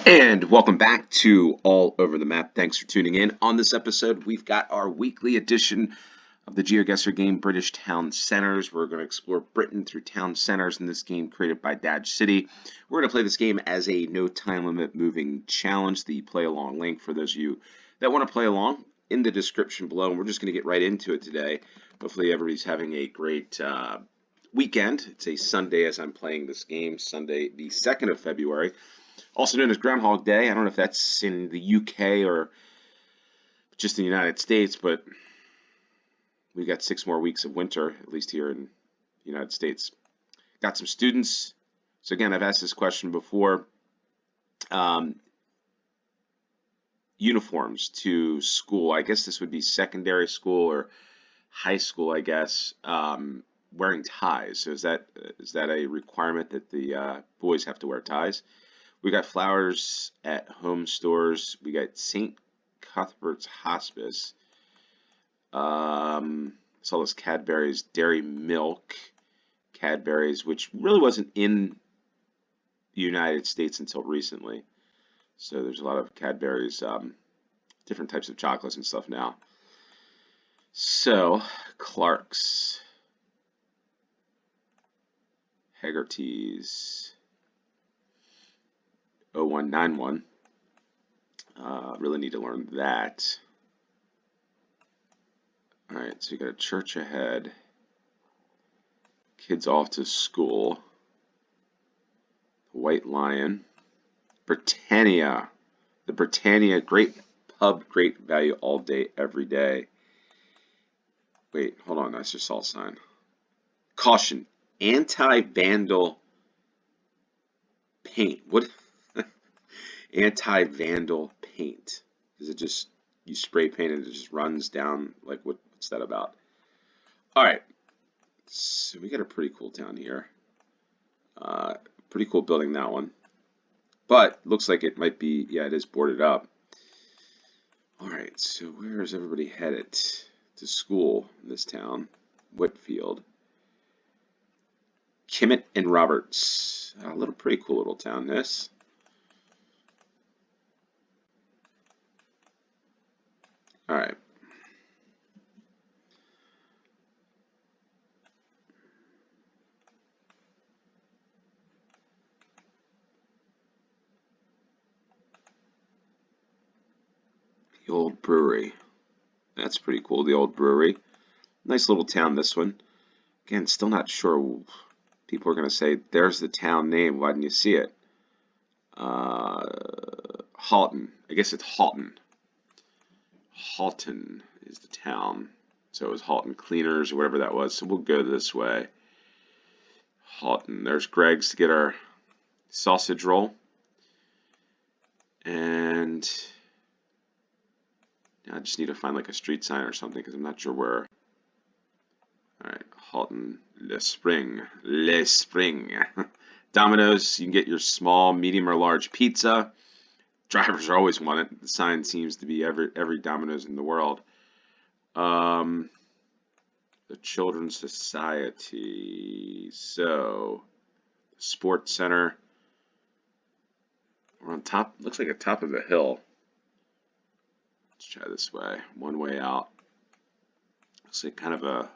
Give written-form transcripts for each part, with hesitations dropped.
And welcome back to All Over the Map. Thanks for tuning in. On this episode, we've got our weekly edition of the GeoGuessr game, British Town Centers. We're going to explore Britain through town centers in this game created by Daj City. We're going to play this game as a no time limit moving challenge. The play along link for those of you that want to play along in the description below. And we're just going to get right into it today. Hopefully everybody's having a great weekend. It's a Sunday as I'm playing this game, Sunday the 2nd of February. Also known as Groundhog Day. I don't know if that's in the UK or just in the United States, but we got 6 more weeks of winter, at least here in the United States. Got some students. So again, I've asked this question before. Uniforms to school. I guess this would be secondary school or high school, I guess. Wearing ties. So is that a requirement that the boys have to wear ties? We got flowers at home stores. We got St. Cuthbert's Hospice. Saw those Cadbury's Dairy Milk. Cadbury's, which really wasn't in the United States until recently. So there's a lot of Cadbury's, different types of chocolates and stuff now. So, Clark's. Haggerty's. 0191. Really need to learn that. Alright, so you got a church ahead. Kids off to school. White Lion. Britannia. The Britannia, great pub, great value all day, every day. Wait, hold on, that's your salt sign. Caution, anti-vandal paint. What? Anti-vandal paint. Is it just you spray paint and it just runs down? Like what's that about? All right, so we got a pretty cool town here. Pretty cool building, that one. But looks like it might be, yeah, it is boarded up. All right, so where is everybody headed to school in this town? Whitfield. Kimmett and Roberts. A little pretty cool little town, this. All right. The old brewery. That's pretty cool, the old brewery. Nice little town, this one. Again, still not sure. People are going to say, there's the town name. Why didn't you see it? Halton. I guess it's Halton. Halton is the town. So it was Halton Cleaners or whatever that was. So we'll go this way. Halton. There's Greg's to get our sausage roll. And I just need to find like a street sign or something because I'm not sure where. Alright, Halton, Le Spring. Le Spring. Domino's, you can get your small, medium, or large pizza. Drivers always want it. The sign seems to be every Domino's in the world. The Children's Society. So, Sports Center. We're on top, looks like a top of a hill. Let's try this way. One way out. Looks like kind of a,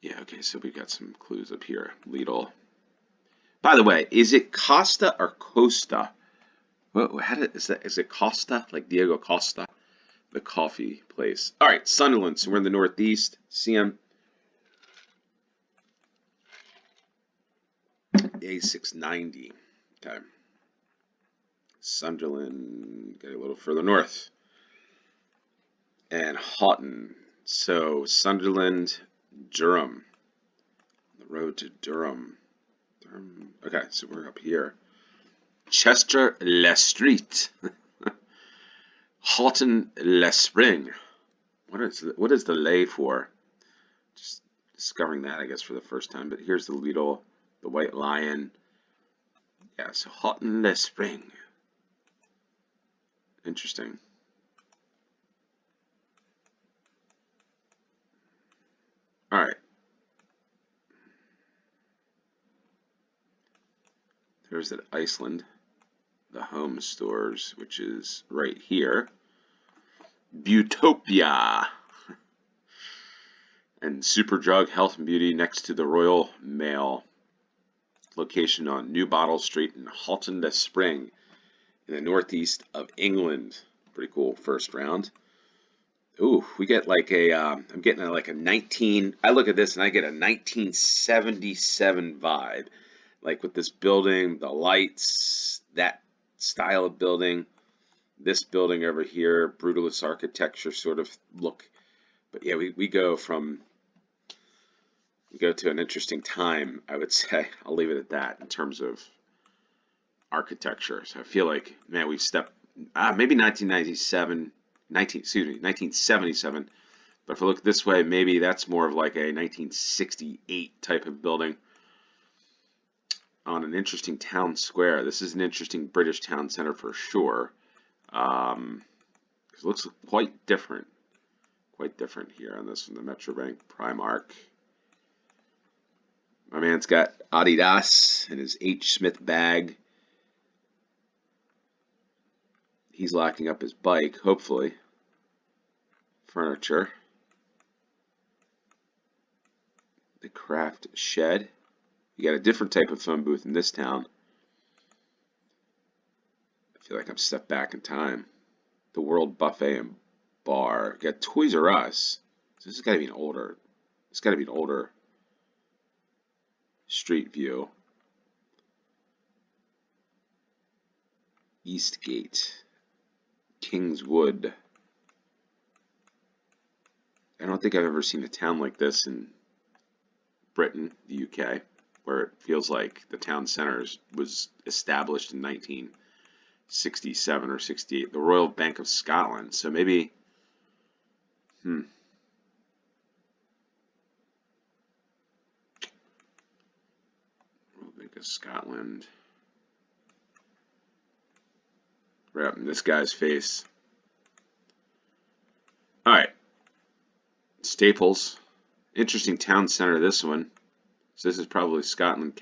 yeah, okay, so we've got some clues up here. Lidl. By the way, is it Costa or Costa? Is it Costa? Like Diego Costa? The coffee place. All right, Sunderland. So we're in the Northeast. CM. A690. Okay. Sunderland. Get a little further north. And Houghton. So Sunderland, Durham. The road to Durham. Okay, so we're up here. Chester Le Street. Halton Le Spring. What is the lay for? Just discovering that, I guess, for the first time. But here's the Lidl, the White Lion. Yeah, so Halton Le Spring. Interesting. All right. There's that Iceland. the home stores, which is right here. Butopia and Superdrug Health and Beauty next to the Royal Mail. Location on New Bottle Street in Halton-le-Spring in the northeast of England. Pretty cool first round. Ooh, we get like a, I'm getting like a 19, I look at this and I get a 1977 vibe. Like with this building, the lights, that style of building, this building over here, brutalist architecture sort of look. But yeah, we go to an interesting time, I would say. I'll leave it at that in terms of architecture. So I feel like, man, we've stepped, maybe 1977. But if I look this way, maybe that's more of like a 1968 type of building on an interesting town square. This is an interesting British town center for sure. It looks quite different here on this one, the Metrobank Primark. My man's got Adidas and his H. Smith bag. He's locking up his bike, hopefully. Furniture. The Craft Shed. You got a different type of phone booth in this town. I feel like I'm stepped back in time. The World Buffet and Bar. You got Toys R Us. So this has got to be an older. It's got to be an older street view. Eastgate. Kingswood. I don't think I've ever seen a town like this in Britain, the UK, where it feels like the town center was established in 1967 or 68. The Royal Bank of Scotland. So maybe, Royal Bank of Scotland. Right up in this guy's face. All right. Staples. Interesting town center, this one. So this is probably Scotland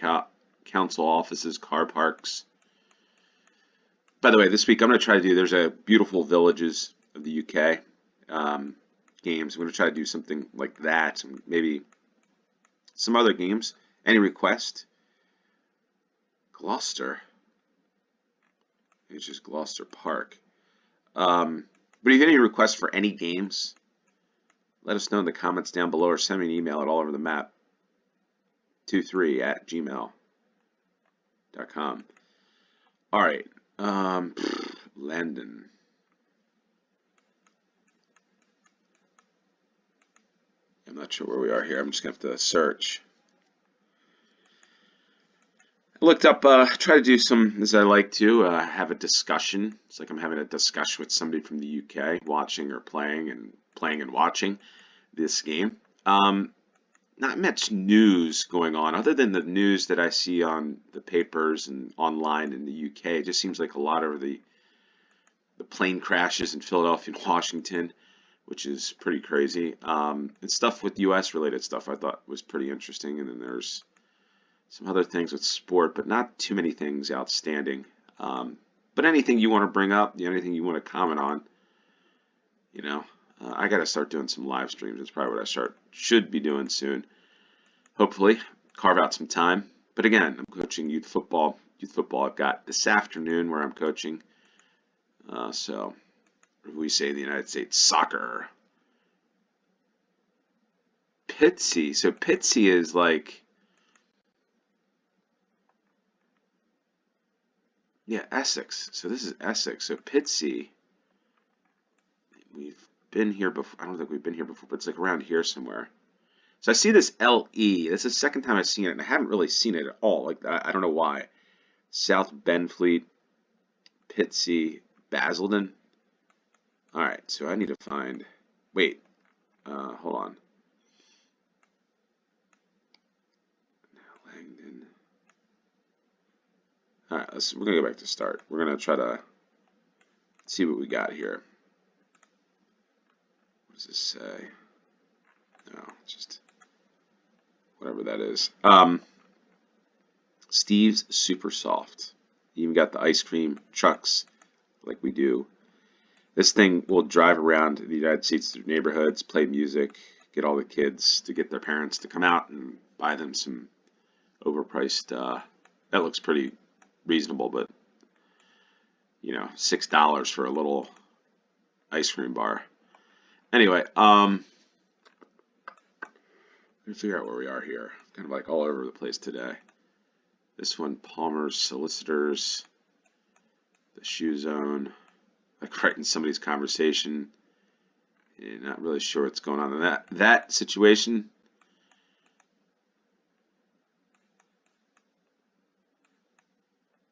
Council offices, car parks. By the way, this week I'm going to try to do, there's a beautiful villages of the UK games. I'm going to try to do something like that. Maybe some other games. Any request? Gloucester. It's just Gloucester Park. But if you have any requests for any games, let us know in the comments down below or send me an email at alloverthemap23@gmail.com. All right. Landon. I'm not sure where we are here. I'm just going to have to search. I looked up, try to do some, as I like to, have a discussion. It's like I'm having a discussion with somebody from the UK, watching or playing and watching this game. Not much news going on, other than the news that I see on the papers and online in the UK. It just seems like a lot of the plane crashes in Philadelphia and Washington, which is pretty crazy. And stuff with US related stuff I thought was pretty interesting. And then there's some other things with sport, but not too many things outstanding. But anything you want to bring up, anything you want to comment on, I got to start doing some live streams. That's probably what I should be doing soon. Hopefully, carve out some time. But again, I'm coaching youth football. I've got this afternoon where I'm coaching. So we say in the United States, soccer. Pitsy. So Pitsy is like, yeah, Essex. So this is Essex. So Pitsy, we've been here before. I don't think we've been here before, but it's like around here somewhere. So I see this LE. This is the second time I've seen it, and I haven't really seen it at all. Like I don't know why. South Benfleet, Pitsy, Basildon. All right, so I need to find. Wait, hold on. Langdon. All right, we're gonna go back to start. We're gonna try to see what we got here. What does this say? No, just whatever that is. Steve's Super Soft. You even got the ice cream trucks like we do. This thing will drive around the United States through neighborhoods, play music, get all the kids to get their parents to come out and buy them some overpriced. That looks pretty reasonable, but $6 for a little ice cream bar. Anyway, let me figure out where we are here. Kind of like all over the place today. This one, Palmer's Solicitors, the Shoe Zone, like right in somebody's conversation. You're not really sure what's going on in that situation.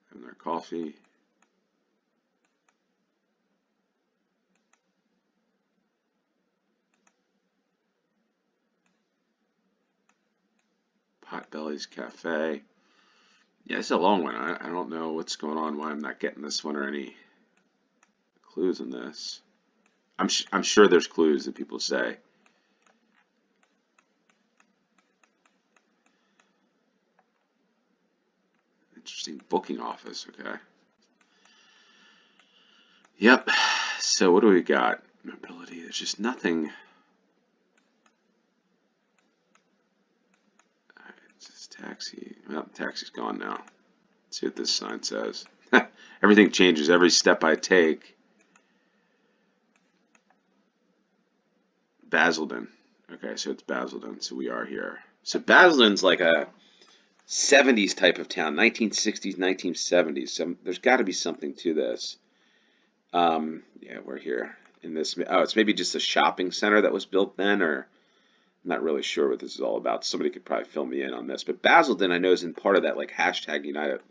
Having their coffee. Potbelly's Cafe. Yeah, it's a long one. I don't know what's going on, why I'm not getting this one or any clues in this. I'm sure there's clues that people say. Interesting booking office, okay. Yep. So what do we got? Mobility. There's just nothing. Alright, it's just taxi. Well, the taxi's gone now. Let's see what this sign says. Everything changes every step I take. Basildon. Okay, so it's Basildon. So we are here. So Basildon's like a 70s type of town, 1960s, 1970s. So there's got to be something to this. Yeah, we're here in this. Oh, it's maybe just a shopping center that was built then, or I'm not really sure what this is all about. Somebody could probably fill me in on this. But Basildon, I know, is in part of that like hashtag United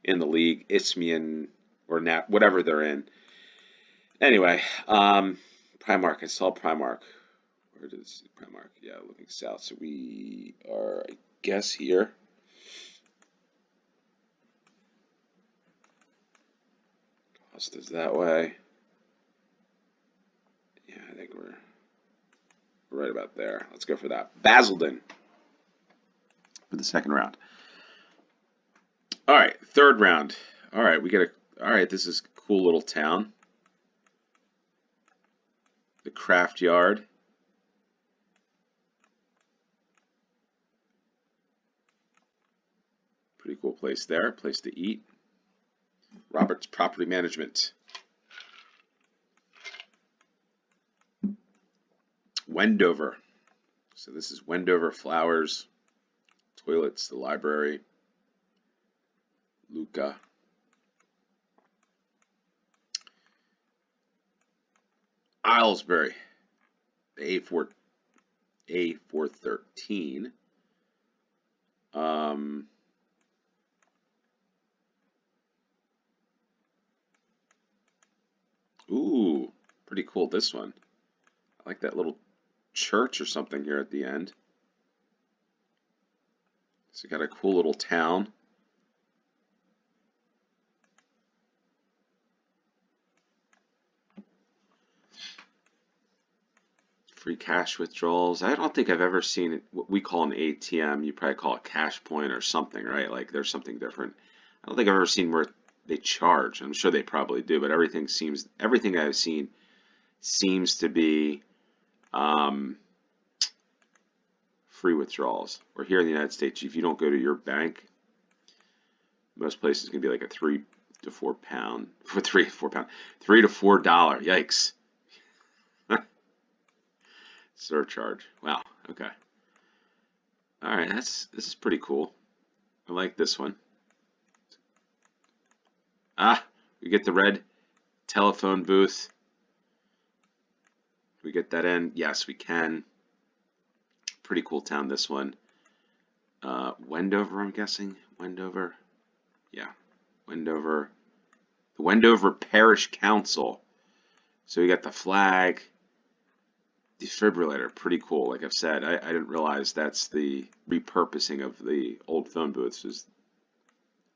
in the league, Isthmian or Nat, whatever they're in. Anyway, Primark. I saw Primark. Where does Primark? Yeah, looking south. So we are, I guess, here. Costa's that way. Yeah, I think we're right about there. Let's go for that. Basildon for the second round. All right, third round. All right, we got a. All right, this is a cool little town. The Craft Yard. Pretty cool place there. Place to eat. Robert's Property Management. Wendover. So this is Wendover Flowers. Toilets, the library. Luca. Aylesbury. The A413. Ooh, pretty cool this one. I like that little church or something here at the end. So you got a cool little town. Free cash withdrawals. I don't think I've ever seen it, what we call an ATM. You probably call it cash point or something, right? Like there's something different. I don't think I've ever seen where they charge. I'm sure they probably do, but everything I've seen seems to be free withdrawals. Or here in the United States, if you don't go to your bank, most places can be like a £3 to £4 for £3 to £4, $3 to $4. Yikes! Surcharge. Wow. Okay. All right. This is pretty cool. I like this one. Ah, we get the red telephone booth. We get that in. Yes, we can. Pretty cool town, this one. Wendover, I'm guessing. Wendover. Yeah, Wendover. The Wendover Parish Council. So we got the flag. Defibrillator. Pretty cool. Like I've said, I didn't realize that's the repurposing of the old phone booths. Is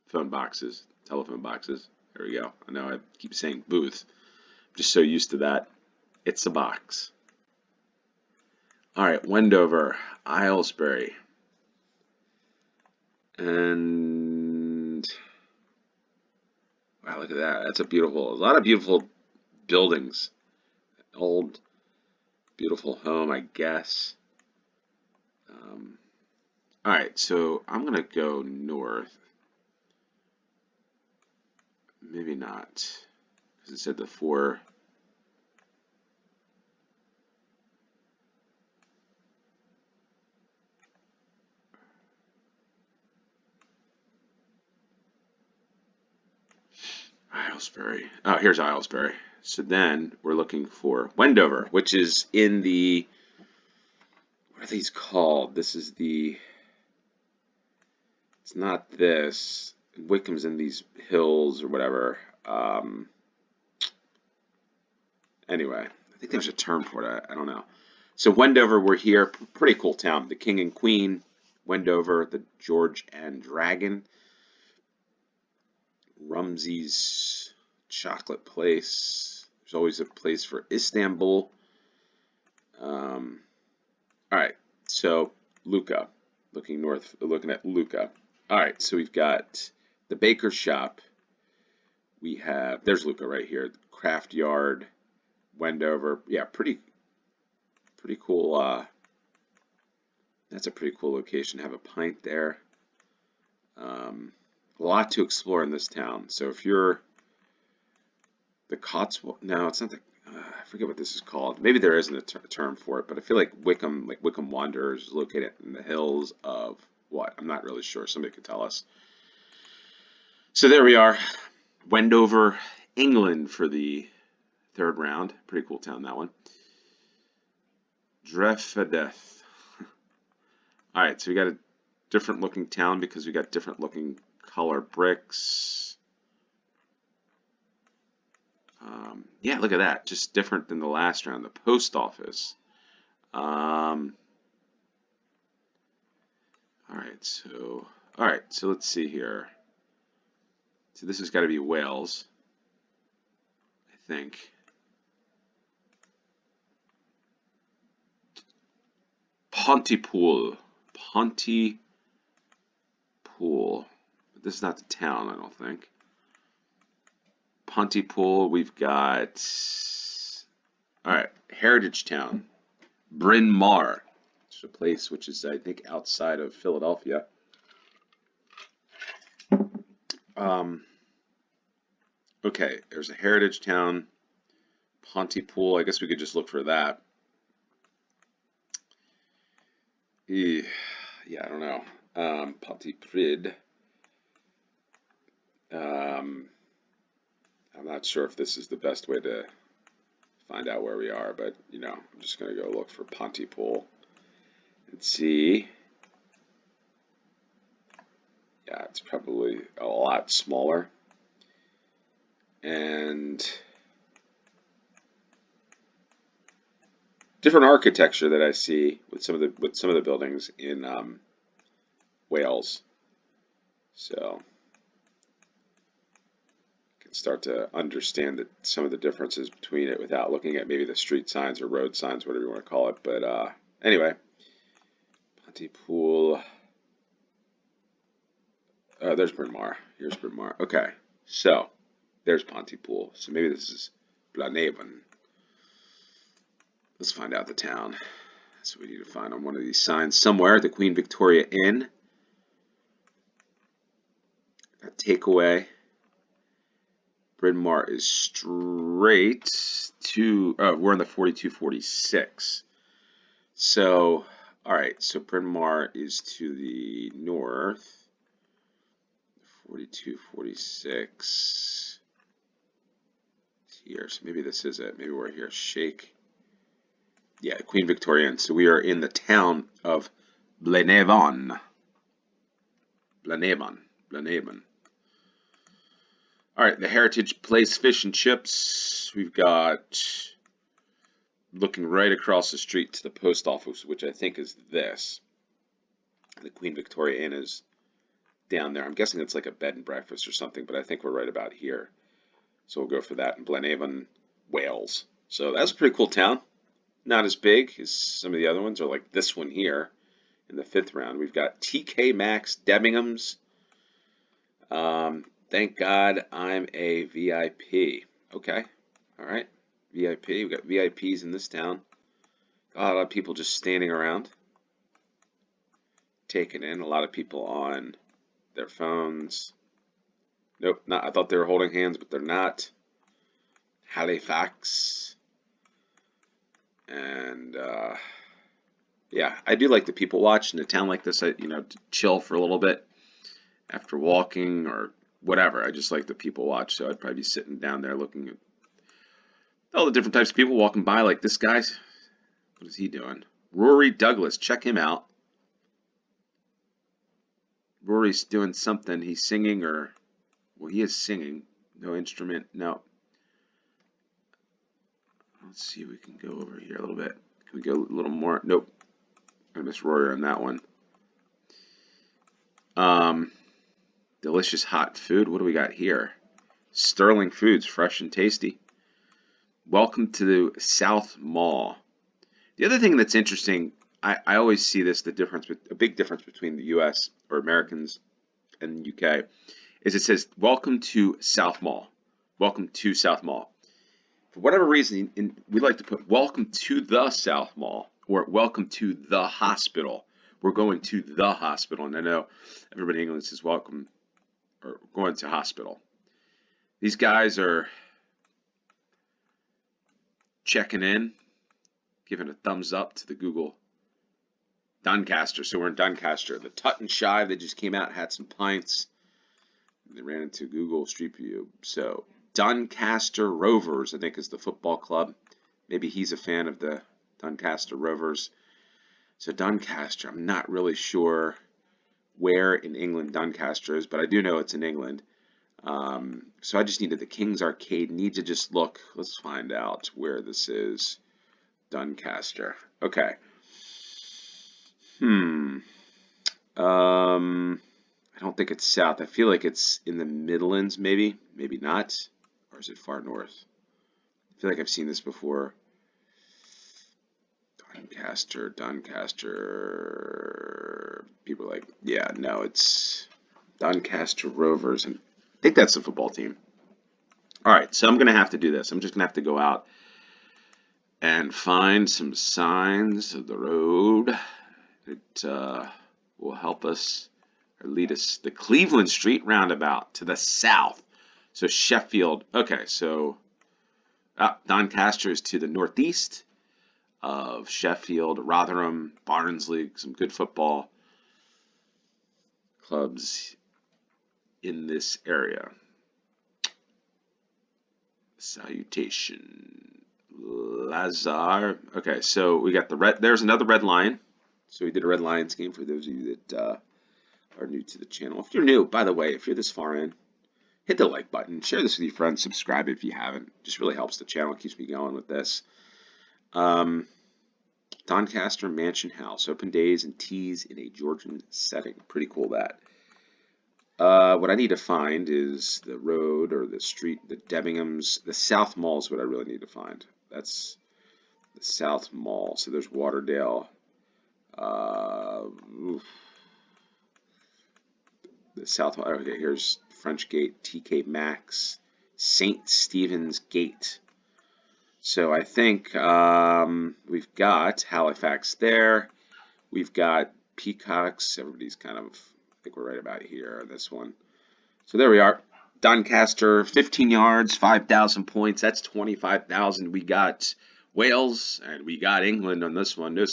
phone boxes, telephone boxes. There we go. I know I keep saying booth. I'm just so used to that. It's a box. All right, Wendover, Aylesbury. And Wow, look at that. That's a lot of beautiful buildings. Old, beautiful home, I guess. Um, all right, so I'm gonna go north. Maybe not, because it said the four. Aylesbury. Oh, here's Aylesbury. So then we're looking for Wendover, which is in the, what are these called? This is the, it's not this. Wickham's in these hills or whatever. Anyway, I think there's a term for it. I don't know. So Wendover, we're here. Pretty cool town. The King and Queen, Wendover, the George and Dragon, Rumsey's Chocolate Place. There's always a place for Istanbul. All right, so Lucca, looking north, looking at Lucca. All right, so we've got the baker shop. We have, there's Lucca right here, the craft yard, Wendover. Yeah, pretty cool. That's a pretty cool location. Have a pint there. A lot to explore in this town. So if you're the Cotswold, no, it's not the. I forget what this is called. Maybe there isn't a term for it, but I feel like Wickham Wanderers, is located in the hills of what? I'm not really sure. Somebody could tell us. So there we are, Wendover, England for the third round. Pretty cool town, that one. Drefadeth. All right, so we got a different looking town because we got different looking color bricks. Yeah, look at that. Just different than the last round. The post office. All right, so let's see here. So this has got to be Wales, I think. Pontypool. Pontypool. This is not the town, I don't think. Pontypool, we've got, all right, Heritage Town, Bryn Mawr. It's a place which is, I think, outside of Philadelphia. Okay, there's a Heritage Town, Pontypool. I guess we could just look for that. Yeah, I don't know. Pontypridd. I'm not sure if this is the best way to find out where we are, but you know, I'm just going to go look for Pontypool and see. Yeah, it's probably a lot smaller. And different architecture that I see with some of the buildings in Wales. So you can start to understand some of the differences between it without looking at maybe the street signs or road signs, whatever you want to call it. But anyway, Pontypool. There's Bryn Mawr. Here's Bryn Mawr. Okay, so there's Pontypool. So maybe this is Blaneven. Let's find out the town. So we need to find on one of these signs somewhere. The Queen Victoria Inn. A takeaway. Bryn Mawr is straight to. We're in the 4246. So, all right. So Bryn Mawr is to the north. 4246. Here. So maybe this is it. Maybe we're here. Shake. Yeah, Queen Victoria Inn. So we are in the town of Blaneven. Blaneven. All right, the Heritage Place Fish and Chips. We've got, looking right across the street to the post office, which I think is this. The Queen Victoria Inn is down there. I'm guessing it's like a bed and breakfast or something, but I think we're right about here. So we'll go for that in Blaneven, Wales. So that's a pretty cool town. Not as big as some of the other ones, or like this one here in the fifth round. We've got TK Maxx, Debenhams, Thank God I'm a VIP. Okay. All right. VIP. We've got VIPs in this town. A lot of people just standing around, taking in. A lot of people on their phones. Nope, not. I thought they were holding hands, but they're not. Halifax. And yeah, I do like the people watch in a town like this. To chill for a little bit after walking or whatever. I just like the people watch. So I'd probably be sitting down there looking at all the different types of people walking by. Like this guy. What is he doing? Rory Douglas. Check him out. Rory's doing something. He's singing or, well, he is singing. No instrument. No. Let's see if we can go over here a little bit. Can we go a little more? Nope. I missed Rory on that one. Delicious hot food. What do we got here? Sterling Foods, fresh and tasty. Welcome to the South Mall. The other thing that's interesting, I always see this, a big difference between the U.S. or Americans and the U.K. is it says, welcome to South Mall. Welcome to South Mall. For whatever reason, we like to put welcome to the South Mall or welcome to the hospital. We're going to the hospital. And I know everybody in England says welcome or going to hospital. These guys are checking in, giving a thumbs up to the Google Doncaster. So we're in Doncaster. The Tut and Shive, they just came out, had some pints. They ran into Google Street View. So Doncaster Rovers, I think, is the football club. Maybe he's a fan of the Doncaster Rovers. So Doncaster, I'm not really sure where in England Doncaster is, but I do know it's in England. So I just needed the King's Arcade. Need to just look. Let's find out where this is. Doncaster. Okay. I don't think it's south. I feel like it's in the Midlands, maybe. Maybe not. Or is it far north? I feel like I've seen this before. Doncaster. People are like, yeah, no, it's Doncaster Rovers. And I think that's the football team. All right, so I'm going to have to do this. I'm just going to have to go out and find some signs of the road that will help us or lead us the Cleveland Street roundabout to the south. So Sheffield. Okay, so Doncaster is to the northeast of Sheffield, Rotherham, Barnsley, some good football clubs in this area. Salutation. Lazar. Okay, so we got the red. There's another Red Lion. So we did a Red Lions game for those of you that are new to the channel. If you're new, by the way, if you're this far in, hit the like button. Share this with your friends. Subscribe if you haven't. It just really helps the channel. Keeps me going with this. Doncaster Mansion House. Open days and teas in a Georgian setting. Pretty cool that. What I need to find is the road or the street, the Debenhams. The South Mall is what I really need to find. That's the South Mall. So there's Waterdale. The South Mall. Okay, here's French Gate, TK Maxx, St. Stephen's Gate. So I think we've got Halifax there. We've got Peacocks. Everybody's kind of, I think we're right about here on this one. So there we are. Doncaster, 15 yards, 5,000 points. That's 25,000. We got Wales and we got England on this one. No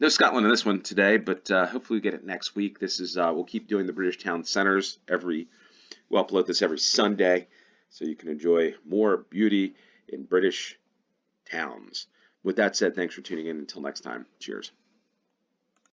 Scotland on this one today, but hopefully we get it next week. This is we'll keep doing the British Town Centers we'll upload this every Sunday, so you can enjoy more beauty in British towns. With that said, thanks for tuning in. Until next time, cheers.